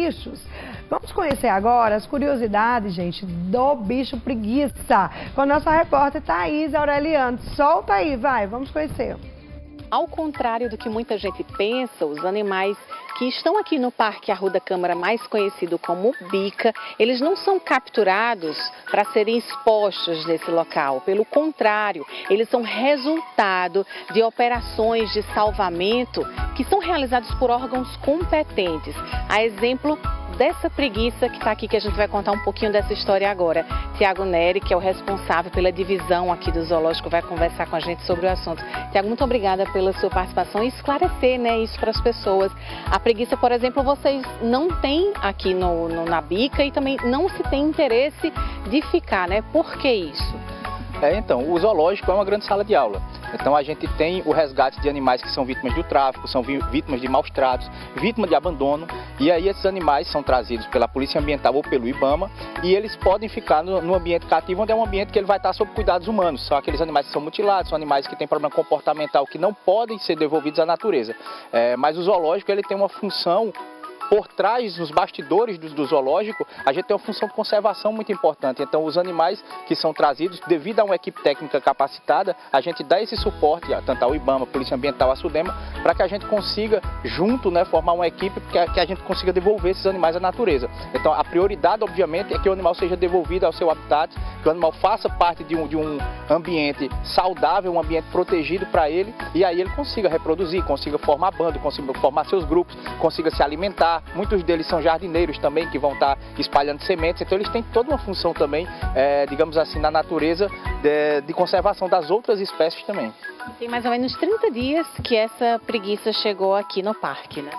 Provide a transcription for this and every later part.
bichos. Vamos conhecer agora as curiosidades, gente, do bicho preguiça, com a nossa repórter Thaís Aureliano. Solta aí, vai, vamos conhecer. Ao contrário do que muita gente pensa, os animais que estão aqui no Parque Arruda Câmara, mais conhecido como bica, eles não são capturados para serem expostos nesse local. Pelo contrário, eles são resultado de operações de salvamento que são realizadas por órgãos competentes. A exemplo dessa preguiça que está aqui, que a gente vai contar um pouquinho dessa história agora. Tiago Neri, que é o responsável pela divisão aqui do zoológico, vai conversar com a gente sobre o assunto. Tiago, muito obrigada pela sua participação e esclarecer, né, isso para as pessoas. A preguiça, por exemplo, vocês não têm aqui na bica e também não se tem interesse de ficar, né? Por que isso? Então, o zoológico é uma grande sala de aula. Então a gente tem o resgate de animais que são vítimas do tráfico, são vítimas de maus tratos, vítimas de abandono. E aí esses animais são trazidos pela Polícia Ambiental ou pelo IBAMA e eles podem ficar no ambiente cativo, onde é um ambiente que ele vai estar sob cuidados humanos. São aqueles animais que são mutilados, são animais que têm problema comportamental que não podem ser devolvidos à natureza. Mas o zoológico ele tem uma função. Por trás, nos bastidores do zoológico, a gente tem uma função de conservação muito importante. Então, os animais que são trazidos, devido a uma equipe técnica capacitada, a gente dá esse suporte, tanto ao IBAMA, Polícia Ambiental, a SUDEMA, para que a gente consiga, junto, né, formar uma equipe que a gente consiga devolver esses animais à natureza. Então, a prioridade, obviamente, é que o animal seja devolvido ao seu habitat, que o animal faça parte de um ambiente saudável, um ambiente protegido para ele, e aí ele consiga reproduzir, consiga formar bando, consiga formar seus grupos, consiga se alimentar. Muitos deles são jardineiros também, que vão estar espalhando sementes, então eles têm toda uma função também, digamos assim, na natureza de conservação das outras espécies também. Tem mais ou menos 30 dias que essa preguiça chegou aqui no parque, né?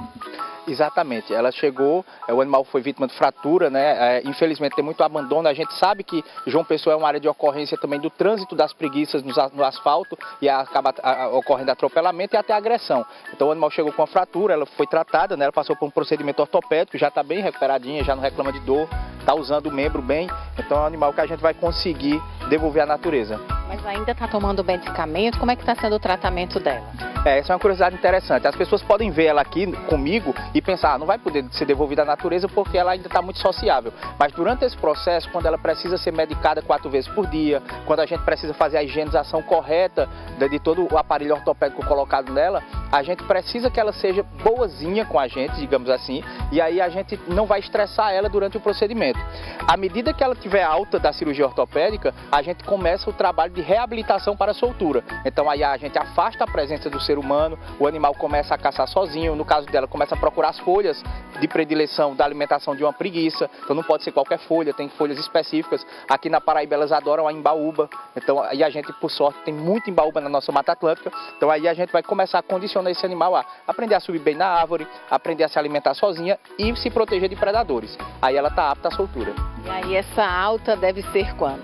Exatamente, ela chegou, o animal foi vítima de fratura, né? Infelizmente tem muito abandono. A gente sabe que João Pessoa é uma área de ocorrência também do trânsito das preguiças no asfalto e acaba ocorrendo atropelamento e até agressão. Então o animal chegou com uma fratura, ela foi tratada, né? Ela passou por um procedimento ortopédico, já está bem recuperadinha, já não reclama de dor, está usando o membro bem. Então é um animal que a gente vai conseguir devolver à natureza. Mas ainda está tomando medicamento? Como é que está sendo o tratamento dela? Essa é uma curiosidade interessante. As pessoas podem ver ela aqui comigo e pensar, não vai poder ser devolvida à natureza porque ela ainda está muito sociável. Mas durante esse processo, quando ela precisa ser medicada 4 vezes por dia, quando a gente precisa fazer a higienização correta de todo o aparelho ortopédico colocado nela, a gente precisa que ela seja boazinha com a gente, digamos assim, e aí a gente não vai estressar ela durante o procedimento. À medida que ela tiver alta da cirurgia ortopédica, a gente começa o trabalho de reabilitação para a soltura. Então aí a gente afasta a presença do ser humano, o animal começa a caçar sozinho, no caso dela começa a procurar as folhas de predileção da alimentação de uma preguiça, então não pode ser qualquer folha, tem folhas específicas. Aqui na Paraíba elas adoram a imbaúba, então aí a gente, por sorte, tem muita imbaúba na nossa Mata Atlântica, então aí a gente vai começar a condicionar esse animal a aprender a subir bem na árvore, aprender a se alimentar sozinha e se proteger de predadores. Aí ela está apta à soltura. E aí essa alta deve ser quando?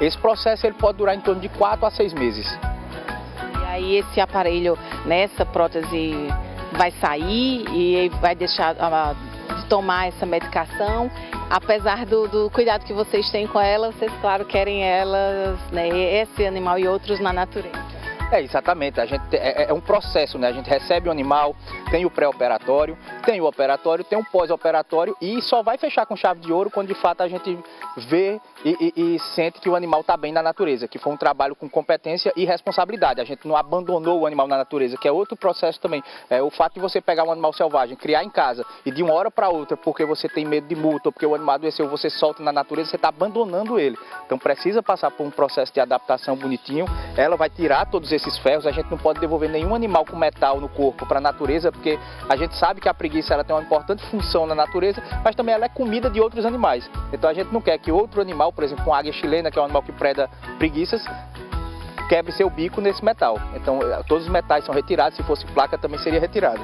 Esse processo ele pode durar em torno de 4 a 6 meses. E aí esse aparelho, nessa prótese, vai sair e vai deixar de tomar essa medicação. Apesar do cuidado que vocês têm com ela, vocês, claro, querem elas, né, esse animal e outros na natureza. Exatamente, é um processo, né? A gente recebe o animal, tem o pré-operatório, tem o operatório, tem o pós-operatório e só vai fechar com chave de ouro quando de fato a gente vê e sente que o animal está bem na natureza, que foi um trabalho com competência e responsabilidade. A gente não abandonou o animal na natureza, que é outro processo também. O fato de você pegar um animal selvagem, criar em casa e de uma hora para outra, porque você tem medo de multa ou porque o animal adoeceu, você solta na natureza, você está abandonando ele. Então precisa passar por um processo de adaptação bonitinho. Ela vai tirar todos esses ferros, a gente não pode devolver nenhum animal com metal no corpo para a natureza, porque a gente sabe que a preguiça ela tem uma importante função na natureza, mas também ela é comida de outros animais. Então a gente não quer que outro animal, por exemplo, uma águia chilena, que é um animal que preda preguiças, quebre seu bico nesse metal. Então todos os metais são retirados, se fosse placa também seria retirado.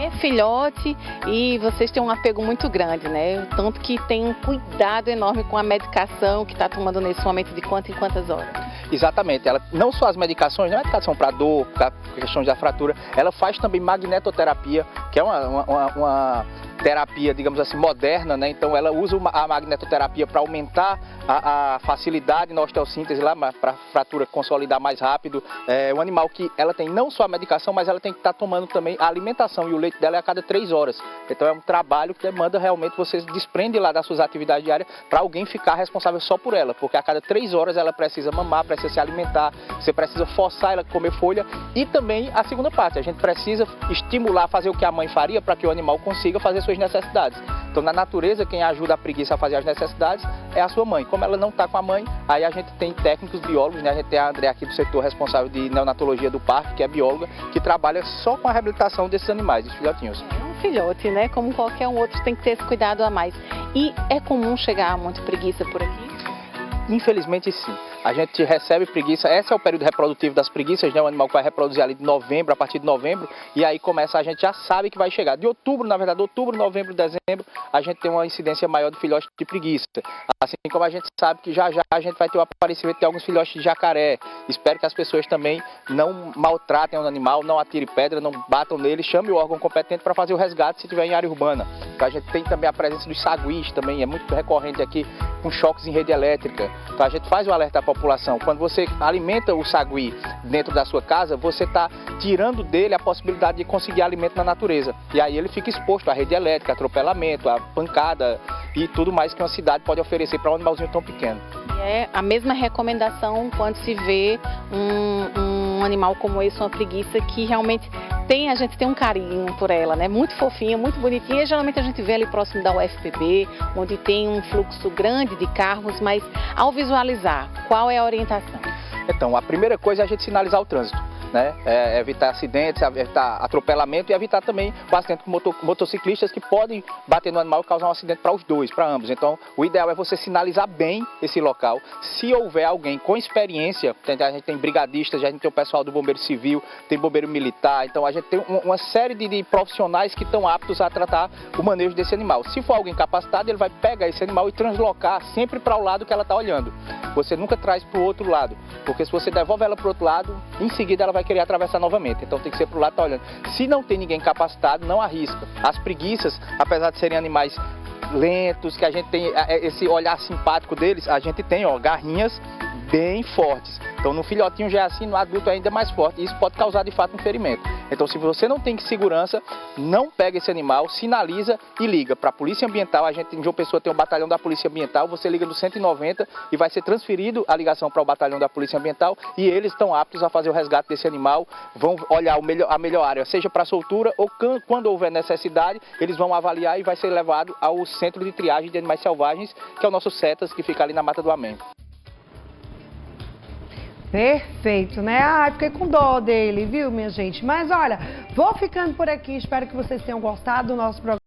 É filhote e vocês têm um apego muito grande, né? Tanto que tem um cuidado enorme com a medicação que está tomando nesse momento de quanto em quantas horas. Exatamente, ela não só as medicações, não é medicação para dor, para questões da fratura, ela faz também magnetoterapia, que é uma terapia, digamos assim, moderna, né? Então ela usa a magnetoterapia para aumentar a facilidade na osteossíntese lá, para a fratura consolidar mais rápido. É um animal que ela tem não só a medicação, mas ela tem que estar tomando também a alimentação, e o leite dela é a cada 3 horas. Então é um trabalho que demanda realmente, você desprende lá das suas atividades diárias para alguém ficar responsável só por ela, porque a cada 3 horas ela precisa mamar, precisa se alimentar, você precisa forçar ela a comer folha. E também a segunda parte, a gente precisa estimular, fazer o que a mãe faria para que o animal consiga fazer suas necessidades. Então na natureza, quem ajuda a preguiça a fazer as necessidades é a sua mãe. Como ela não está com a mãe, aí a gente tem técnicos biólogos, né? A gente tem a André aqui do setor responsável de neonatologia do parque, que é bióloga, que trabalha só com a reabilitação desses animais, dos filhotinhos. É um filhote, né? Como qualquer um outro, tem que ter esse cuidado a mais. E é comum chegar muito preguiça por aqui? Infelizmente sim. A gente recebe preguiça, esse é o período reprodutivo das preguiças, né? O animal que vai reproduzir ali de novembro, a partir de novembro, e aí começa, a gente já sabe que vai chegar. De outubro, na verdade, outubro, novembro, dezembro, a gente tem uma incidência maior de filhotes de preguiça. Assim como a gente sabe que já a gente vai ter o aparecimento de alguns filhotes de jacaré. Espero que as pessoas também não maltratem o animal, não atirem pedra, não batam nele, chame o órgão competente para fazer o resgate se estiver em área urbana. Então a gente tem também a presença dos saguis, também é muito recorrente aqui, com choques em rede elétrica. Então a gente faz o alerta à população. Quando você alimenta o sagui dentro da sua casa, você está tirando dele a possibilidade de conseguir alimento na natureza. E aí ele fica exposto à rede elétrica, atropelamento, à pancada e tudo mais que uma cidade pode oferecer para um animalzinho tão pequeno. E é a mesma recomendação quando se vê um animal como esse, uma preguiça, que realmente a gente tem um carinho por ela, né? Muito fofinha, muito bonitinha. E geralmente a gente vê ali próximo da UFPB, onde tem um fluxo grande de carros, mas ao visualizar, qual é a orientação? Então, a primeira coisa é a gente sinalizar o trânsito, né? Evitar acidentes, evitar atropelamento e evitar também o acidente com motociclistas que podem bater no animal e causar um acidente para os dois, para ambos. Então, o ideal é você sinalizar bem esse local. Se houver alguém com experiência, a gente tem brigadistas, a gente tem o pessoal do bombeiro civil, tem bombeiro militar, então a gente tem uma série de profissionais que estão aptos a tratar o manejo desse animal. Se for alguém capacitado, ele vai pegar esse animal e translocar sempre para o lado que ela está olhando. Você nunca traz para o outro lado, porque se você devolve ela para o outro lado, em seguida ela vai querer atravessar novamente. Então tem que ser para o lado que está olhando. Se não tem ninguém capacitado, não arrisca. As preguiças, apesar de serem animais lentos, que a gente tem esse olhar simpático deles, a gente tem garrinhas bem fortes. Então no filhotinho já é assim, no adulto é ainda mais forte. E isso pode causar de fato um ferimento. Então se você não tem segurança, não pega esse animal, sinaliza e liga para a Polícia Ambiental. A gente em João Pessoa tem um batalhão da Polícia Ambiental, você liga no 190 e vai ser transferido a ligação para o batalhão da Polícia Ambiental e eles estão aptos a fazer o resgate desse animal, vão olhar a melhor área, seja para soltura ou quando houver necessidade, eles vão avaliar e vai ser levado ao Centro de Triagem de Animais Selvagens, que é o nosso CETAS, que fica ali na Mata do Amém. Perfeito, né? Ai, fiquei com dó dele, viu, minha gente? Mas olha, vou ficando por aqui. Espero que vocês tenham gostado do nosso programa.